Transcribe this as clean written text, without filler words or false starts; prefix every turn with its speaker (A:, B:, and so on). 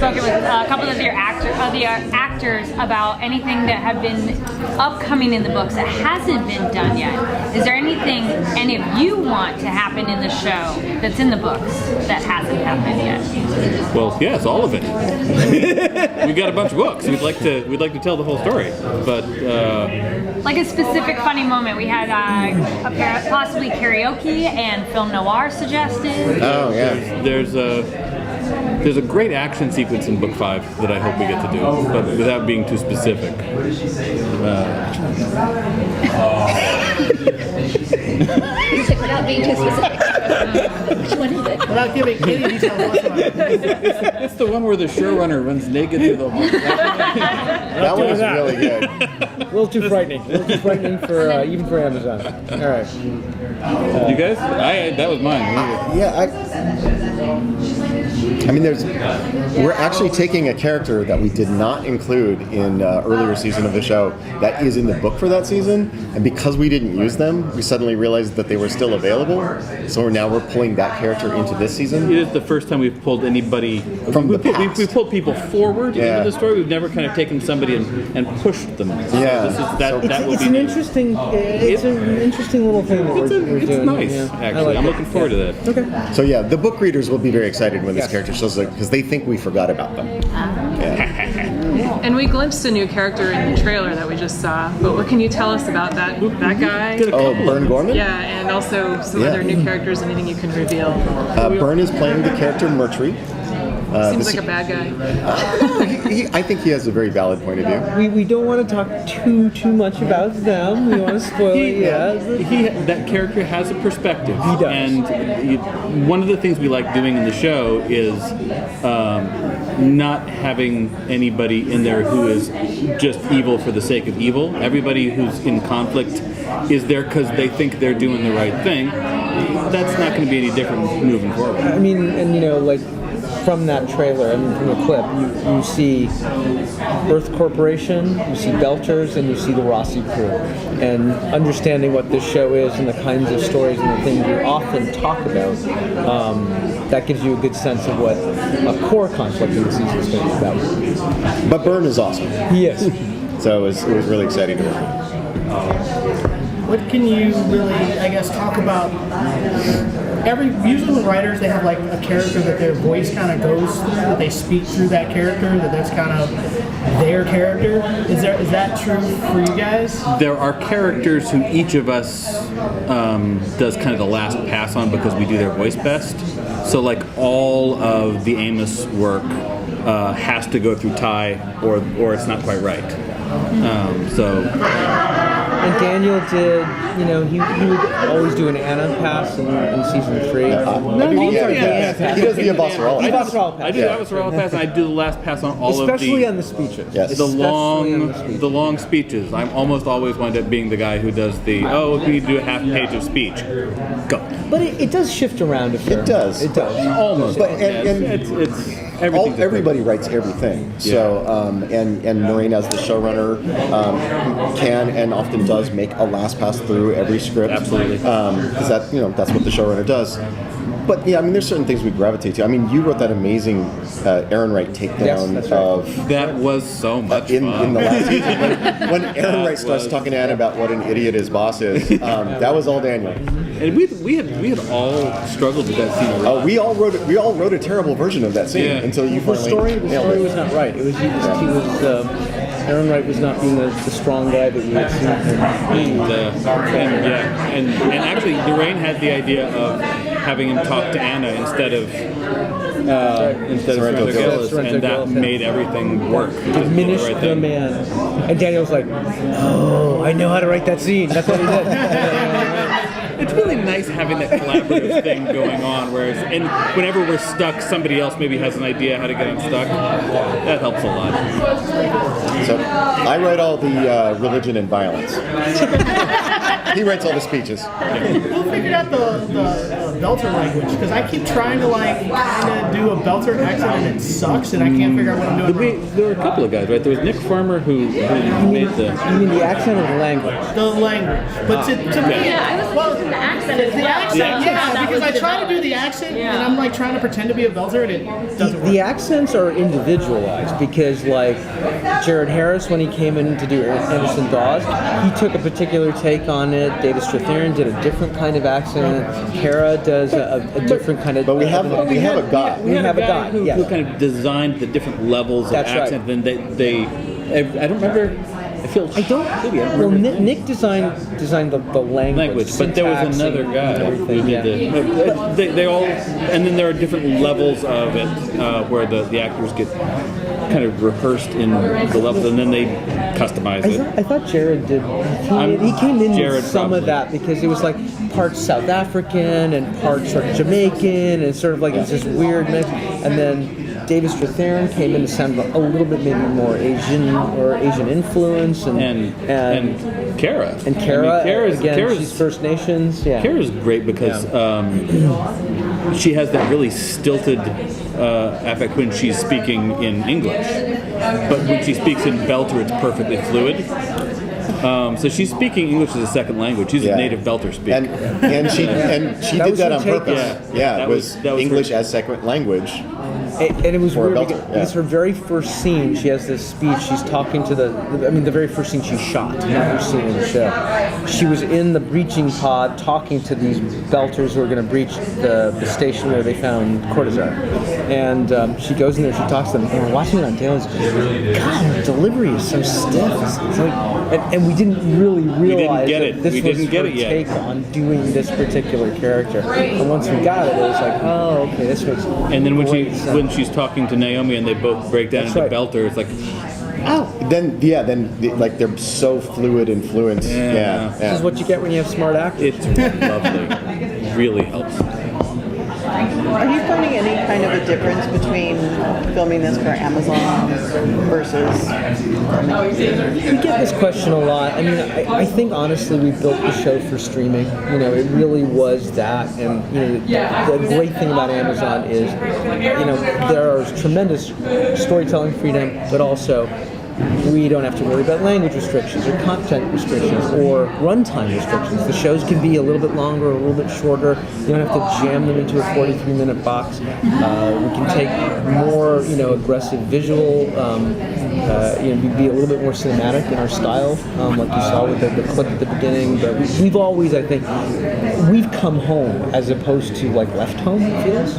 A: spoken with a couple of the actors about anything that have been upcoming in the books that hasn't been done yet. Is there anything any of you want to happen in the show that's in the books that hasn't happened yet?
B: Well, yes, all of it. We've got a bunch of books. We'd like to tell the whole story, but
A: like a specific funny moment. We had possibly karaoke and film noir suggested.
C: Oh yeah.
B: There's a great action sequence in book 5 that I hope we get to do, but without being too specific.
D: Without being too specific. Which one is it?
E: Without giving any details whatsoever.
B: It's the one where the showrunner runs naked through the hall.
C: That one was really good.
F: A little too frightening. A little too frightening for even for Amazon. All right.
B: You guys? That was mine.
C: Yeah, I mean, we're actually taking a character that we did not include in earlier season of the show that is in the book for that season, and because we didn't use them, we suddenly realized that they were still available. So now we're pulling that character into this season.
B: It is the first time we've pulled anybody
C: from the past.
B: We've pulled people forward into the story. We've never kind of taken somebody and pushed them.
C: Yeah,
F: It's an interesting little thing that we're doing.
B: It's nice, actually. I'm looking forward to that.
F: Okay.
C: So yeah, the book readers will be very excited when this character shows up because they think we forgot about them.
G: And we glimpsed a new character in the trailer that we just saw. But what can you tell us about that guy?
C: Oh, Bern Gorman?
G: Yeah, and also some other new characters. Anything you can reveal?
C: Bern is playing the character Murtry.
G: Seems like a bad guy.
C: I think he has a very valid point of view.
F: We don't want to talk too much about them. We want to spoil it.
B: That character has a perspective.
F: He does.
B: And one of the things we like doing in the show is not having anybody in there who is just evil for the sake of evil. Everybody who's in conflict is there because they think they're doing the right thing. That's not going to be any different moving forward.
F: I mean, and like from that trailer, from the clip, you see Earth Corporation, you see Belchers, and you see the Rossi crew. And understanding what this show is and the kinds of stories and the things we often talk about, that gives you a good sense of what a core conflict in the season is going to be about.
C: But Bern is awesome.
F: He is.
C: So it was really exciting to work with.
E: What can you really, I guess, talk about? Usually when writers, they have like a character that their voice kind of goes through, that they speak through that character, that's kind of their character. Is that true for you guys?
B: There are characters who each of us does kind of the last pass on because we do their voice best. So like all of the Amos work has to go through Ty or it's not quite right.
F: And Daniel did, he would always do an Anna pass in season 3.
C: He does the Avasarala.
B: I do the Avasarala pass, and I do the last pass on all
F: especially on the speeches.
C: Yes.
B: The long speeches. I'm almost always wind up being the guy who does we need to do a half page of speech. Go.
F: But it does shift around a fair
C: It does.
F: It does.
B: Almost.
C: But everybody
B: different.
C: writes everything. So and Naren as the showrunner can and often does make a last pass through every script.
B: Absolutely.
C: Because that's what the showrunner does. But yeah, I mean, there's certain things we gravitate to. I mean, you wrote that amazing Aaron Wright takedown of
B: that was so much
C: in
B: fun.
C: the last season when Aaron Wright starts talking to Anna about what an idiot his boss is. That was all Daniel.
B: And we had all struggled with that scene a lot.
C: We all wrote a terrible version of that scene until you
F: The
C: finally
F: story
C: nailed it.
F: was not right. It was Aaron Wright was not being the strong guy that we had seen him.
B: And actually, Naren had the idea of having him talk to Anna instead of Sorrento Gillis, and that made everything work.
F: Diminished the man. And Daniel was like, "Oh, I know how to write that scene." That's what he did.
B: It's really nice having that collaborative thing going on, and whenever we're stuck, somebody else maybe has an idea how to get unstuck. That helps a lot.
C: So I write all the religion and violence. He writes all the speeches.
E: Who figured out the Belter language because I keep trying to like kind of do a Belter accent and it sucks and I can't figure out what I'm doing.
B: There were a couple of guys, right? There was Nick Farmer who made the.
F: You mean the accent or the language?
E: The language, but to me,
A: Yeah, I was thinking the accent as well.
E: the accent, yeah,
A: That
E: because
A: was
E: I try to do the
A: developed.
E: accent
A: Yeah.
E: and I'm like trying to pretend to be a Belter and it doesn't work.
F: The accents are individualized because, like, Jared Harris, when he came in to do Anderson Dawes, he took a particular take on it. David Strathairn did a different kind of accent. Kara does a different kind of.
C: But we have a guy.
F: We have a guy,
B: who
F: yes.
B: kind of designed the different levels
F: That's
B: of
F: right.
B: accent. Then they I don't remember. I feel
F: I don't.
B: maybe I don't
F: Well,
B: remember.
F: Nick designed the language,
B: But there was
F: syntax
B: another
F: and
B: guy who
F: everything.
B: did
F: Yeah.
B: they all, and then there are different levels of it where the actors get kind of rehearsed in the levels, and then they customize it.
F: I thought Jared did. He came in
B: Jared
F: with some
B: probably.
F: of that because it was like parts South African and parts sort of Jamaican and sort of like it's this weird mix. And then David Strathairn came in to sound a little bit maybe more Asian or Asian influence
B: And Kara.
F: and Kara,
B: Kara's
F: she's First Nations. Yeah.
B: Kara's great because she has that really stilted affect when she's speaking in English, but when she speaks in Belter, it's perfectly fluid. So she's speaking English as a second language. She's a native Belter speaker.
C: And she
F: That
C: did
F: was
C: that
F: her
C: on
F: take
C: purpose.
F: on it.
C: Yeah,
B: That
C: it was
B: was
C: English
B: her-
C: as second language.
F: And it was
C: For a
F: weird
C: Belter,
F: because her very first scene, she has this speech. She's talking to the very first scene she shot, not her scene in the show. She was in the breaching pod talking to these Belters who were going to breach the station where they found Cortazar. And she goes in there, she talks to them, and we're watching it on Taylor's. God, her delivery is so stiff. It's like, and we didn't really realize
B: get
F: that
B: it.
F: this
B: We
F: was
B: didn't get
F: her
B: it yet.
F: take on doing this particular character. And once we got it, it was like, oh, okay, this makes
B: And then
F: great sense.
B: when she's talking to Naomi and they both break down
F: That's
B: into
F: right.
B: Belter, it's like,
C: Like they're so fluid and fluent.
B: Yeah.
F: This is what you get when you have smart actors.
B: it's lovely. Really helps.
H: Are you finding any kind of a difference between filming this for Amazon versus?
F: We get this question a lot. I mean, I think honestly we built the show for streaming. You know, it really was that. And you know, the great thing about Amazon is, you know, there is tremendous storytelling freedom, but also we don't have to worry about language restrictions or content restrictions or runtime restrictions. The shows can be a little bit longer or a little bit shorter. You don't have to jam them into a 43-minute box. We can take more, you know, aggressive visual, you know, be a little bit more cinematic in our style, like you saw with the clip at the beginning. But we've always, I think, we've come home as opposed to like left home, it feels.